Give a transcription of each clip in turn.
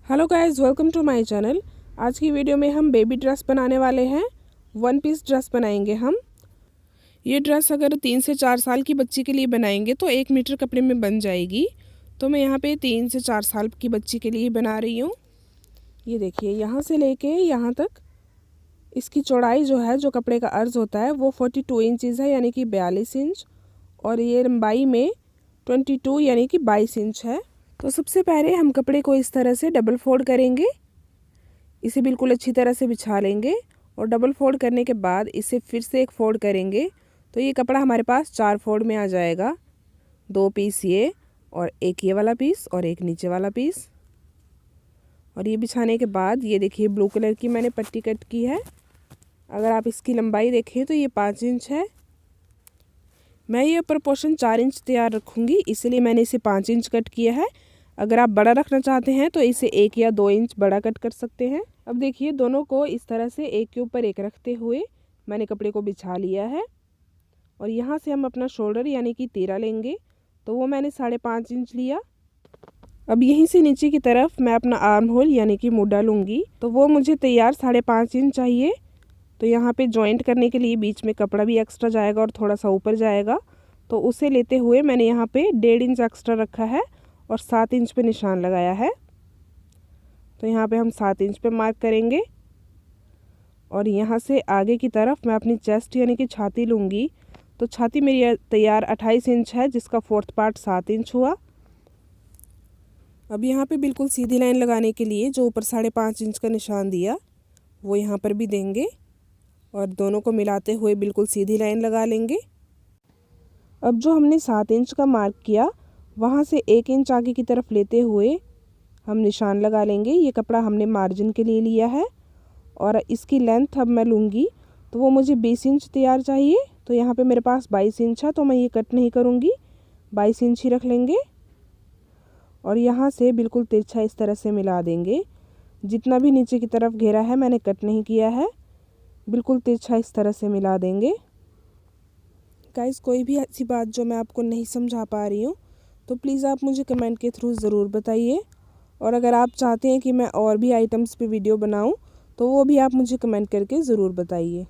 Hello guys, welcome to my channel. आज की video में हम बेबी ड्रेस बनाने वाले हैं। 1 पीस ड्रेस बनाएंगे हम। ये ड्रेस अगर 3 से 4 साल की बच्ची के लिए बनाएंगे तो 1 मीटर कपड़े में बन जाएगी। तो मैं यहाँ पे 3 से 4 साल की बच्ची के लिए बना रही हूँ। ये देखिए, यहाँ से लेके यहाँ तक इसकी चौड़ाई जो है, जो कपड़े का अर्ज होता है वो 42 इंचज़ है, यानी कि 42 इंच। और ये लंबाई में 22 यानी कि 22 इंच है। तो सबसे पहले हम कपड़े को इस तरह से डबल फोल्ड करेंगे। इसे बिल्कुल अच्छी तरह से बिछा लेंगे और डबल फोल्ड करने के बाद इसे फिर से एक फोल्ड करेंगे तो ये कपड़ा हमारे पास 4 फोल्ड में आ जाएगा। 2 पीस ये और एक ये वाला पीस और एक नीचे वाला पीस। और ये बिछाने के बाद ये देखिए, ब्लू कलर की मैंने पट्टी कट की है। अगर आप इसकी लंबाई देखें तो ये 5 इंच है। मैं ये प्रपोर्शन 4 इंच तैयार रखूँगी, इसलिए मैंने इसे 5 इंच कट किया है। अगर आप बड़ा रखना चाहते हैं तो इसे 1 या 2 इंच बड़ा कट कर सकते हैं। अब देखिए, दोनों को इस तरह से एक के ऊपर एक रखते हुए मैंने कपड़े को बिछा लिया है। और यहाँ से हम अपना शोल्डर यानी कि तीरा लेंगे, तो वो मैंने 5.5 इंच लिया। अब यहीं से नीचे की तरफ मैं अपना आर्म होल यानी कि मुड्ढा लूँगी, तो वो मुझे तैयार 5.5 इंच चाहिए। तो यहाँ पे जॉइंट करने के लिए बीच में कपड़ा भी एक्स्ट्रा जाएगा और थोड़ा सा ऊपर जाएगा, तो उसे लेते हुए मैंने यहाँ पे 1.5 इंच एक्स्ट्रा रखा है और 7 इंच पे निशान लगाया है। तो यहाँ पे हम 7 इंच पे मार्क करेंगे। और यहाँ से आगे की तरफ मैं अपनी चेस्ट यानी कि छाती लूँगी। तो छाती मेरी तैयार 28 इंच है, जिसका 4th पार्ट 7 इंच हुआ। अब यहाँ पे बिल्कुल सीधी लाइन लगाने के लिए जो ऊपर 5.5 इंच का निशान दिया वो यहाँ पर भी देंगे और दोनों को मिलाते हुए बिल्कुल सीधी लाइन लगा लेंगे। अब जो हमने 7 इंच का मार्क किया, वहाँ से 1 इंच आगे की तरफ लेते हुए हम निशान लगा लेंगे। ये कपड़ा हमने मार्जिन के लिए लिया है और इसकी लेंथ अब मैं लूँगी, तो वो मुझे 20 इंच तैयार चाहिए। तो यहाँ पे मेरे पास 22 इंच है, तो मैं ये कट नहीं करूँगी, 22 इंच ही रख लेंगे। और यहाँ से बिल्कुल तिरछा इस तरह से मिला देंगे। जितना भी नीचे की तरफ घेरा है मैंने कट नहीं किया है, बिल्कुल तिरछा इस तरह से मिला देंगे। गाइस, कोई भी ऐसी बात जो मैं आपको नहीं समझा पा रही हूँ तो प्लीज़ आप मुझे कमेंट के थ्रू ज़रूर बताइए। और अगर आप चाहते हैं कि मैं और भी आइटम्स पे वीडियो बनाऊँ तो वो भी आप मुझे कमेंट करके ज़रूर बताइए।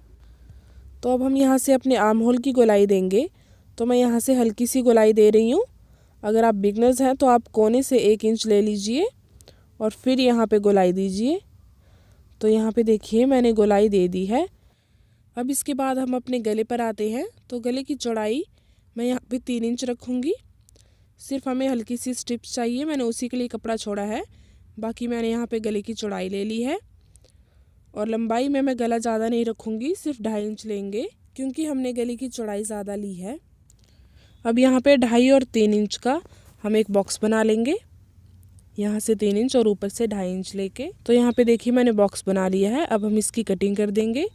तो अब हम यहाँ से अपने आर्म होल की गोलाई देंगे। तो मैं यहाँ से हल्की सी गोलाई दे रही हूँ। अगर आप बिगनर्स हैं तो आप कोने से 1 इंच ले लीजिए और फिर यहाँ पे गोलाई दीजिए। तो यहाँ पे देखिए, मैंने गोलाई दे दी है। अब इसके बाद हम अपने गले पर आते हैं। तो गले की चौड़ाई मैं यहाँ पे 3 इंच रखूँगी। सिर्फ हमें हल्की सी स्ट्रिप्स चाहिए, मैंने उसी के लिए कपड़ा छोड़ा है। बाकी मैंने यहाँ पे गले की चौड़ाई ले ली है। और लंबाई में मैं गला ज़्यादा नहीं रखूँगी, सिर्फ 2.5 इंच लेंगे, क्योंकि हमने गले की चौड़ाई ज़्यादा ली है। अब यहाँ पे 2.5 और 3 इंच का हम एक बॉक्स बना लेंगे। यहाँ से 3 इंच और ऊपर से 2.5 इंच लेके। तो यहाँ पे देखिए, मैंने बॉक्स बना लिया है। अब हम इसकी कटिंग कर देंगे।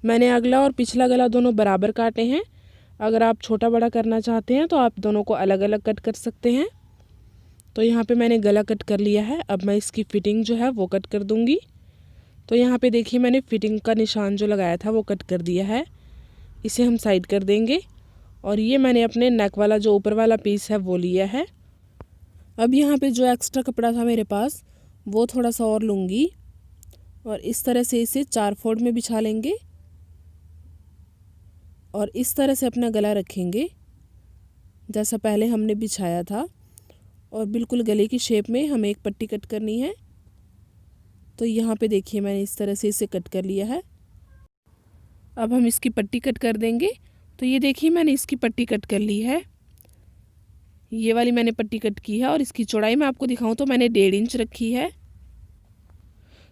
मैंने अगला और पिछला गला दोनों बराबर काटे हैं। अगर आप छोटा बड़ा करना चाहते हैं तो आप दोनों को अलग अलग कट कर सकते हैं। तो यहाँ पे मैंने गला कट कर लिया है। अब मैं इसकी फ़िटिंग जो है वो कट कर दूँगी। तो यहाँ पे देखिए, मैंने फ़िटिंग का निशान जो लगाया था वो कट कर दिया है। इसे हम साइड कर देंगे। और ये मैंने अपने नेक वाला जो ऊपर वाला पीस है वो लिया है। अब यहाँ पे जो एक्स्ट्रा कपड़ा था मेरे पास वो थोड़ा सा और लूँगी और इस तरह से इसे 4 फोल्ड में बिछा लेंगे और इस तरह से अपना गला रखेंगे जैसा पहले हमने बिछाया था। और बिल्कुल गले की शेप में हमें एक पट्टी कट करनी है। तो यहाँ पे देखिए, मैंने इस तरह से इसे कट कर लिया है। अब हम इसकी पट्टी कट कर देंगे। तो ये देखिए, मैंने इसकी पट्टी कट कर ली है। ये वाली मैंने पट्टी कट की है और इसकी चौड़ाई मैं आपको दिखाऊं तो मैंने 1.5 इंच रखी है।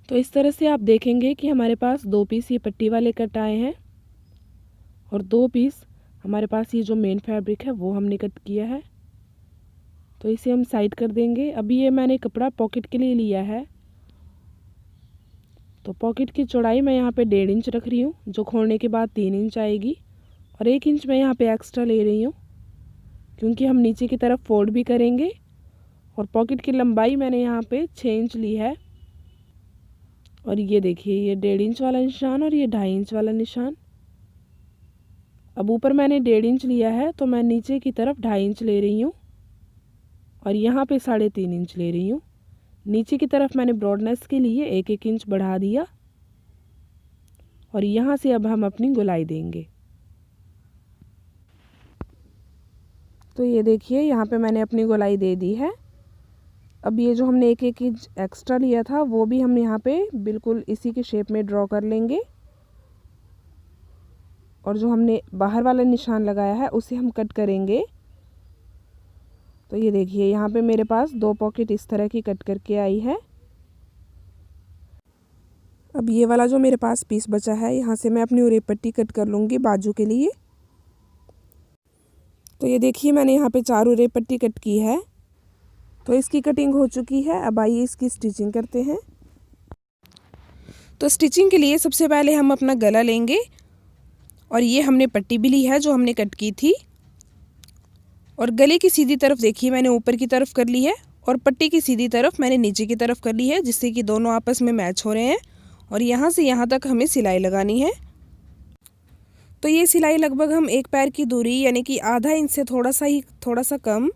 तो इस तरह से आप देखेंगे कि हमारे पास 2 पीस ये पट्टी वाले कट आए हैं और 2 पीस हमारे पास ये जो मेन फैब्रिक है वो हमने कट किया है। तो इसे हम साइड कर देंगे। अभी ये मैंने कपड़ा पॉकेट के लिए लिया है। तो पॉकेट की चौड़ाई मैं यहाँ पे 1.5 इंच रख रही हूँ, जो खोलने के बाद 3 इंच आएगी। और 1 इंच मैं यहाँ पे एक्स्ट्रा ले रही हूँ, क्योंकि हम नीचे की तरफ फोल्ड भी करेंगे। और पॉकेट की लंबाई मैंने यहाँ पे 6 इंच ली है। और ये देखिए, ये 1.5 इंच वाला निशान और ये 2.5 इंच वाला निशान। अब ऊपर मैंने 1.5 इंच लिया है, तो मैं नीचे की तरफ 2.5 इंच ले रही हूँ। और यहाँ पे 3.5 इंच ले रही हूँ। नीचे की तरफ मैंने ब्रॉडनेस के लिए 1-1 इंच बढ़ा दिया और यहाँ से अब हम अपनी गोलाई देंगे। तो ये देखिए यहाँ पे मैंने अपनी गोलाई दे दी है। अब ये जो हमने 1-1 इंच एक्स्ट्रा लिया था वो भी हम यहाँ पे बिल्कुल इसी के शेप में ड्रॉ कर लेंगे और जो हमने बाहर वाला निशान लगाया है उसे हम कट करेंगे। तो ये देखिए यहाँ पे मेरे पास 2 पॉकेट इस तरह की कट करके आई है। अब ये वाला जो मेरे पास पीस बचा है यहाँ से मैं अपनी उरेप पट्टी कट कर लूँगी बाजू के लिए। तो ये देखिए मैंने यहाँ पे 4 उरेप पट्टी कट की है। तो इसकी कटिंग हो चुकी है। अब आइए इसकी स्टिचिंग करते हैं। तो स्टिचिंग के लिए सबसे पहले हम अपना गला लेंगे और ये हमने पट्टी भी ली है जो हमने कट की थी और गले की सीधी तरफ देखिए मैंने ऊपर की तरफ कर ली है और पट्टी की सीधी तरफ मैंने नीचे की तरफ कर ली है, जिससे कि दोनों आपस में मैच हो रहे हैं। और यहाँ से यहाँ तक हमें सिलाई लगानी है। तो ये सिलाई लगभग हम 1 पैर की दूरी यानी कि आधा इंच से थोड़ा सा कम,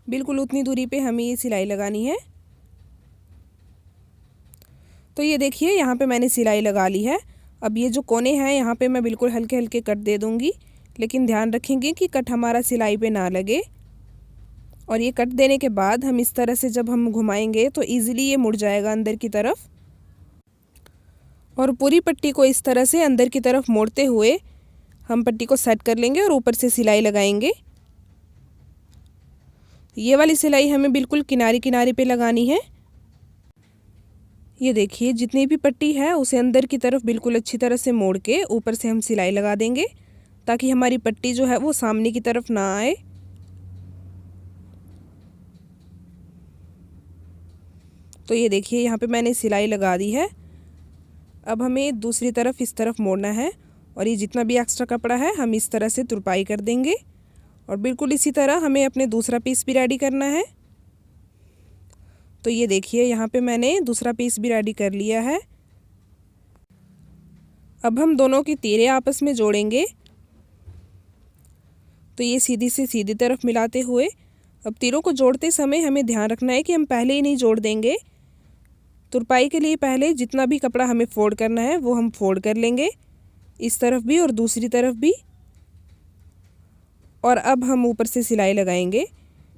बिल्कुल उतनी दूरी पे हमें ये सिलाई लगानी है। तो ये देखिए यहाँ पे मैंने सिलाई लगा ली है। अब ये जो कोने हैं यहाँ पे मैं बिल्कुल हल्के हल्के कट दे दूँगी, लेकिन ध्यान रखेंगे कि कट हमारा सिलाई पे ना लगे। और ये कट देने के बाद हम इस तरह से जब हम घुमाएंगे तो ईज़िली ये मुड़ जाएगा अंदर की तरफ। और पूरी पट्टी को इस तरह से अंदर की तरफ मोड़ते हुए हम पट्टी को सेट कर लेंगे और ऊपर से सिलाई लगाएंगे। ये वाली सिलाई हमें बिल्कुल किनारे किनारे पे लगानी है। ये देखिए जितनी भी पट्टी है उसे अंदर की तरफ बिल्कुल अच्छी तरह से मोड़ के ऊपर से हम सिलाई लगा देंगे, ताकि हमारी पट्टी जो है वो सामने की तरफ ना आए। तो ये देखिए यहाँ पे मैंने सिलाई लगा दी है। अब हमें दूसरी तरफ इस तरफ मोड़ना है और ये जितना भी एक्स्ट्रा कपड़ा है हम इस तरह से तुरपाई कर देंगे और बिल्कुल इसी तरह हमें अपने दूसरा पीस भी रेडी करना है। तो ये देखिए यहाँ पे मैंने दूसरा पीस भी रेडी कर लिया है। अब हम दोनों की तीरें आपस में जोड़ेंगे। तो ये सीधी से सीधी तरफ मिलाते हुए, अब तीरों को जोड़ते समय हमें ध्यान रखना है कि हम पहले ही नहीं जोड़ देंगे। तुरपाई के लिए पहले जितना भी कपड़ा हमें फोल्ड करना है वो हम फोल्ड कर लेंगे, इस तरफ भी और दूसरी तरफ भी। और अब हम ऊपर से सिलाई लगाएंगे,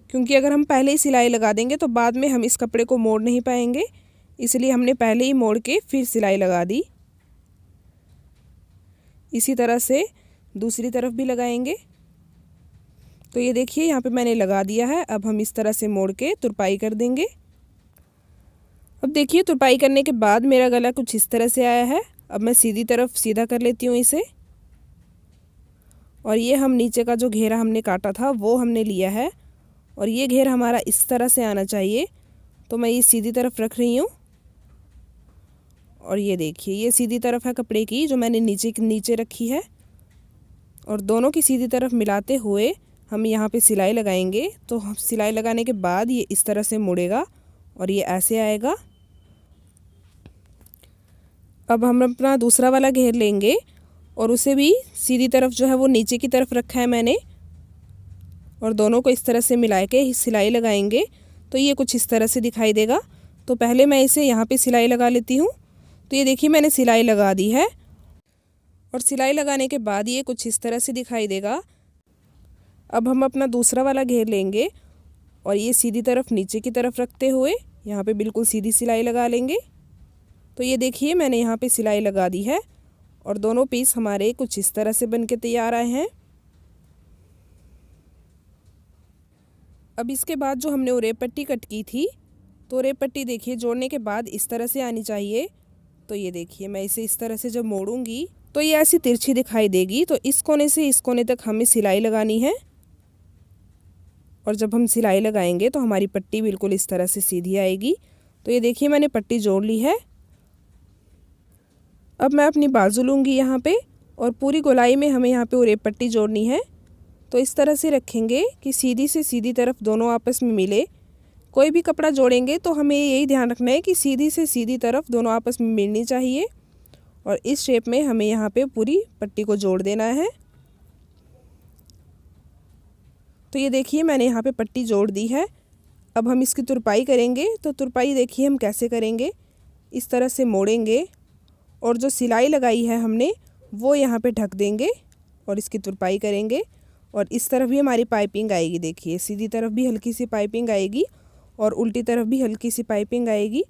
क्योंकि अगर हम पहले ही सिलाई लगा देंगे तो बाद में हम इस कपड़े को मोड़ नहीं पाएंगे, इसलिए हमने पहले ही मोड़ के फिर सिलाई लगा दी। इसी तरह से दूसरी तरफ भी लगाएंगे। तो ये देखिए यहाँ पे मैंने लगा दिया है। अब हम इस तरह से मोड़ के तुरपाई कर देंगे। अब देखिए तुरपाई करने के बाद मेरा गला कुछ इस तरह से आया है। अब मैं सीधी तरफ सीधा कर लेती हूँ इसे। और ये हम नीचे का जो घेरा हमने काटा था वो हमने लिया है और ये घेर हमारा इस तरह से आना चाहिए। तो मैं ये सीधी तरफ रख रही हूँ और ये देखिए ये सीधी तरफ है कपड़े की जो मैंने नीचे रखी है। और दोनों की सीधी तरफ मिलाते हुए हम यहाँ पे सिलाई लगाएंगे। तो हम सिलाई लगाने के बाद ये इस तरह से मुड़ेगा और ये ऐसे आएगा। अब हम अपना दूसरा वाला घेर लेंगे और उसे भी सीधी तरफ जो है वो नीचे की तरफ रखा है मैंने, और दोनों को इस तरह से मिला के सिलाई लगाएंगे। तो ये कुछ इस तरह से दिखाई देगा। तो पहले मैं इसे यहाँ पे सिलाई लगा लेती हूँ। तो ये देखिए मैंने सिलाई लगा दी है और सिलाई लगाने के बाद ये कुछ इस तरह से दिखाई देगा। अब हम अपना दूसरा वाला घेर लेंगे और ये सीधी तरफ नीचे की तरफ रखते हुए यहाँ पे बिल्कुल सीधी सिलाई लगा लेंगे। तो ये देखिए मैंने यहाँ पे सिलाई लगा दी है और दोनों पीस हमारे कुछ इस तरह से बन के तैयार आए हैं। अब इसके बाद जो हमने उरेप पट्टी कट की थी, तो उरेप पट्टी देखिए जोड़ने के बाद इस तरह से आनी चाहिए। तो ये देखिए मैं इसे इस तरह से जब मोड़ूंगी तो ये ऐसी तिरछी दिखाई देगी। तो इस कोने से इस कोने तक हमें सिलाई लगानी है और जब हम सिलाई लगाएंगे तो हमारी पट्टी बिल्कुल इस तरह से सीधी आएगी। तो ये देखिए मैंने पट्टी जोड़ ली है। अब मैं अपनी बाजू लूँगी यहाँ पे और पूरी गोलाई में हमें यहाँ पे उरेप पट्टी जोड़नी है। तो इस तरह से रखेंगे कि सीधी से सीधी तरफ दोनों आपस में मिले। कोई भी कपड़ा जोड़ेंगे तो हमें यही ध्यान रखना है कि सीधी से सीधी तरफ दोनों आपस में मिलनी चाहिए और इस शेप में हमें यहाँ पे पूरी पट्टी को जोड़ देना है। तो ये देखिए मैंने यहाँ पे पट्टी जोड़ दी है। अब हम इसकी तुरपाई करेंगे। तो तुरपाई देखिए हम कैसे करेंगे, इस तरह से मोड़ेंगे और जो सिलाई लगाई है हमने वो यहाँ पे ढक देंगे और इसकी तुरपाई करेंगे। और इस तरफ भी हमारी पाइपिंग आएगी, देखिए सीधी तरफ भी हल्की सी पाइपिंग आएगी और उल्टी तरफ भी हल्की सी पाइपिंग आएगी।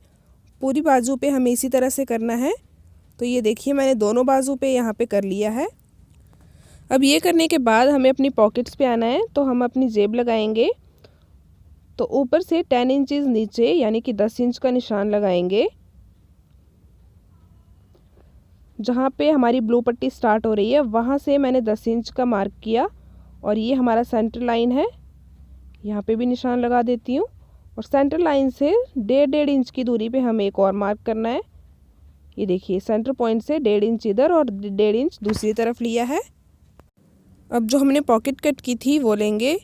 पूरी बाजू पे हमें इसी तरह से करना है। तो ये देखिए मैंने दोनों बाजू पे यहाँ पे कर लिया है। अब ये करने के बाद हमें अपनी पॉकेट्स पे आना है। तो हम अपनी जेब लगाएंगे, तो ऊपर से 10 इंचेस नीचे यानी कि 10 इंच का निशान लगाएंगे। जहाँ पे हमारी ब्लू पट्टी स्टार्ट हो रही है वहाँ से मैंने 10 इंच का मार्क किया और ये हमारा सेंटर लाइन है, यहाँ पे भी निशान लगा देती हूँ। और सेंटर लाइन से 1.5 इंच की दूरी पे हमें एक और मार्क करना है। ये देखिए सेंटर पॉइंट से 1.5 इंच इधर और 1.5 इंच दूसरी तरफ लिया है। अब जो हमने पॉकेट कट की थी वो लेंगे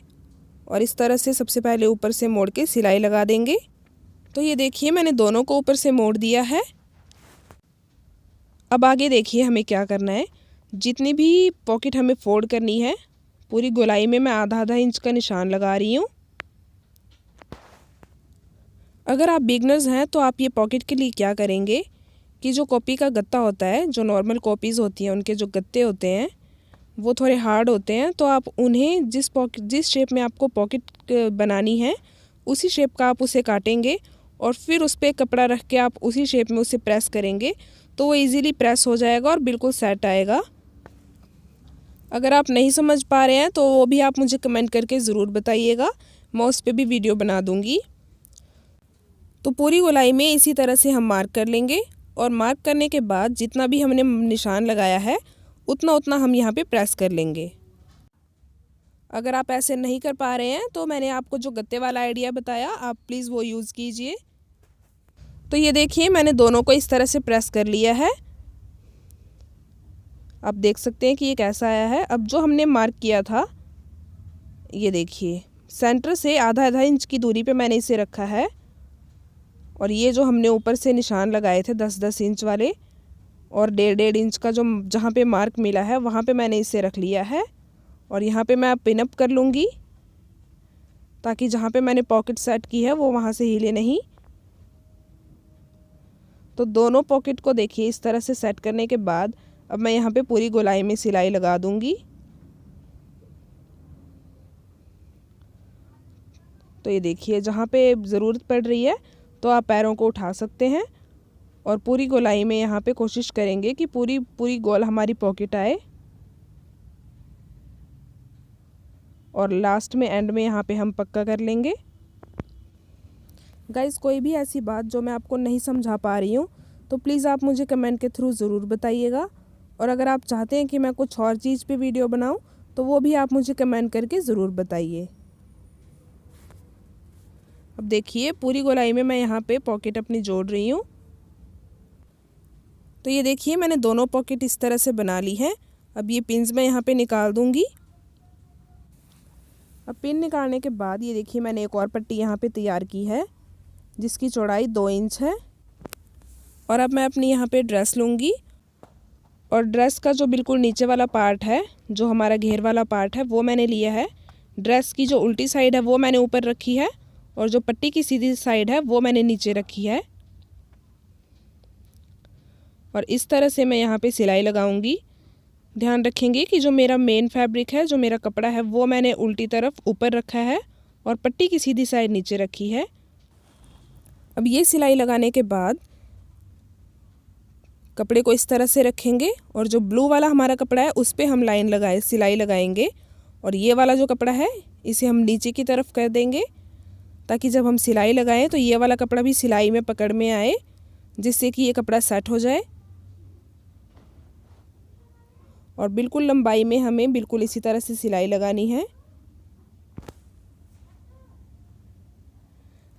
और इस तरह से सबसे पहले ऊपर से मोड़ के सिलाई लगा देंगे। तो ये देखिए मैंने दोनों को ऊपर से मोड़ दिया है। अब आगे देखिए हमें क्या करना है। जितनी भी पॉकेट हमें फोल्ड करनी है पूरी गोलाई में मैं आधा इंच का निशान लगा रही हूँ। अगर आप बिगनर्स हैं तो आप ये पॉकेट के लिए क्या करेंगे कि जो कॉपी का गत्ता होता है, जो नॉर्मल कॉपीज़ होती हैं उनके जो गत्ते होते हैं वो थोड़े हार्ड होते हैं। तो आप उन्हें जिस शेप में आपको पॉकेट बनानी है उसी शेप का आप उसे काटेंगे और फिर उस पर कपड़ा रख के आप उसी शेप में उसे प्रेस करेंगे तो वो इजीली प्रेस हो जाएगा और बिल्कुल सेट आएगा। अगर आप नहीं समझ पा रहे हैं तो वो भी आप मुझे कमेंट करके ज़रूर बताइएगा, मैं उस पर भी वीडियो बना दूँगी। तो पूरी गोलाई में इसी तरह से हम मार्क कर लेंगे और मार्क करने के बाद जितना भी हमने निशान लगाया है उतना हम यहाँ पे प्रेस कर लेंगे। अगर आप ऐसे नहीं कर पा रहे हैं तो मैंने आपको जो गत्ते वाला आइडिया बताया आप प्लीज़ वो यूज़ कीजिए। तो ये देखिए मैंने दोनों को इस तरह से प्रेस कर लिया है। आप देख सकते हैं कि ये कैसा आया है। अब जो हमने मार्क किया था ये देखिए सेंटर से आधा इंच की दूरी पे मैंने इसे रखा है और ये जो हमने ऊपर से निशान लगाए थे 10 इंच वाले और 1.5 इंच का जो जहाँ पे मार्क मिला है वहाँ पे मैंने इसे रख लिया है। और यहाँ पे मैं पिन अप कर लूँगी ताकि जहाँ पे मैंने पॉकेट सेट की है वो वहाँ से हिले नहीं। तो दोनों पॉकेट को देखिए इस तरह से सेट करने के बाद अब मैं यहाँ पे पूरी गोलाई में सिलाई लगा दूँगी। तो ये देखिए जहाँ पे ज़रूरत पड़ रही है तो आप पैरों को उठा सकते हैं और पूरी गोलाई में यहाँ पे कोशिश करेंगे कि पूरी गोल हमारी पॉकेट आए। और लास्ट में एंड में यहाँ पे हम पक्का कर लेंगे। गाइस कोई भी ऐसी बात जो मैं आपको नहीं समझा पा रही हूँ तो प्लीज़ आप मुझे कमेंट के थ्रू ज़रूर बताइएगा। और अगर आप चाहते हैं कि मैं कुछ और चीज़ पे वीडियो बनाऊँ तो वो भी आप मुझे कमेंट करके ज़रूर बताइए। अब देखिए पूरी गोलाई में मैं यहाँ पे पॉकेट अपनी जोड़ रही हूँ। तो ये देखिए मैंने दोनों पॉकेट इस तरह से बना ली है। अब ये पिन्स मैं यहाँ पे निकाल दूँगी। अब पिन निकालने के बाद ये देखिए मैंने एक और पट्टी यहाँ पे तैयार की है जिसकी चौड़ाई 2 इंच है। और अब मैं अपनी यहाँ पे ड्रेस लूँगी और ड्रेस का जो बिल्कुल नीचे वाला पार्ट है, जो हमारा घेर वाला पार्ट है, वो मैंने लिया है। ड्रेस की जो उल्टी साइड है वो मैंने ऊपर रखी है और जो पट्टी की सीधी साइड है वो मैंने नीचे रखी है। और इस तरह से मैं यहाँ पे सिलाई लगाऊंगी। ध्यान रखेंगे कि जो मेरा मेन फैब्रिक है, जो मेरा कपड़ा है, वो मैंने उल्टी तरफ ऊपर रखा है और पट्टी की सीधी साइड नीचे रखी है। अब ये सिलाई लगाने के बाद कपड़े को इस तरह से रखेंगे और जो ब्लू वाला हमारा कपड़ा है उस पर हम सिलाई लगाएंगे और ये वाला जो कपड़ा है इसे हम नीचे की तरफ कर देंगे ताकि जब हम सिलाई लगाएं तो ये वाला कपड़ा भी सिलाई में पकड़ में आए, जिससे कि ये कपड़ा सेट हो जाए। और बिल्कुल लंबाई में हमें बिल्कुल इसी तरह से सिलाई लगानी है।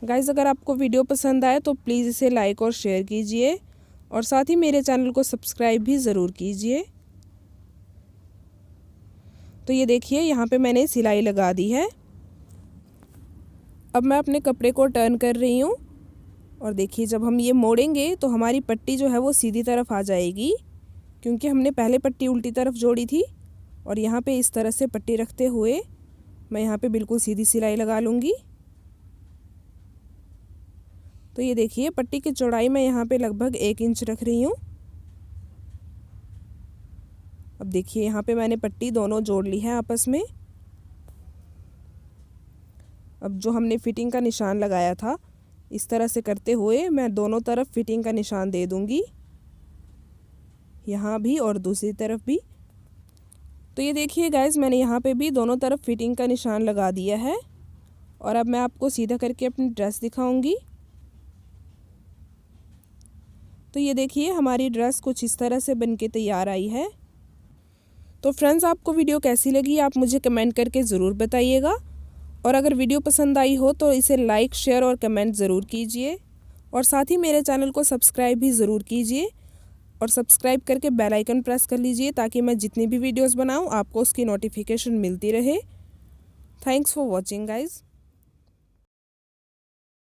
गाइस अगर आपको वीडियो पसंद आए तो प्लीज़ इसे लाइक और शेयर कीजिए और साथ ही मेरे चैनल को सब्सक्राइब भी ज़रूर कीजिए। तो ये देखिए यहाँ पे मैंने सिलाई लगा दी है। अब मैं अपने कपड़े को टर्न कर रही हूँ और देखिए जब हम ये मोड़ेंगे तो हमारी पट्टी जो है वो सीधी तरफ आ जाएगी, क्योंकि हमने पहले पट्टी उल्टी तरफ जोड़ी थी। और यहाँ पे इस तरह से पट्टी रखते हुए मैं यहाँ पे बिल्कुल सीधी सिलाई लगा लूँगी। तो ये देखिए पट्टी की चौड़ाई मैं यहाँ पे लगभग 1 इंच रख रही हूँ। अब देखिए यहाँ पे मैंने पट्टी दोनों जोड़ ली है आपस में। अब जो हमने फिटिंग का निशान लगाया था, इस तरह से करते हुए मैं दोनों तरफ फिटिंग का निशान दे दूँगी, यहाँ भी और दूसरी तरफ भी। तो ये देखिए गाइस, मैंने यहाँ पे भी दोनों तरफ फिटिंग का निशान लगा दिया है। और अब मैं आपको सीधा करके अपनी ड्रेस दिखाऊंगी। तो ये देखिए हमारी ड्रेस कुछ इस तरह से बनके तैयार आई है। तो फ्रेंड्स, आपको वीडियो कैसी लगी आप मुझे कमेंट करके ज़रूर बताइएगा। और अगर वीडियो पसंद आई हो तो इसे लाइक, शेयर और कमेंट ज़रूर कीजिए। और साथ ही मेरे चैनल को सब्सक्राइब भी ज़रूर कीजिए। और सब्सक्राइब करके बेल आइकन प्रेस कर लीजिए ताकि मैं जितनी भी वीडियोस बनाऊं आपको उसकी नोटिफिकेशन मिलती रहे। Thanks for watching guys.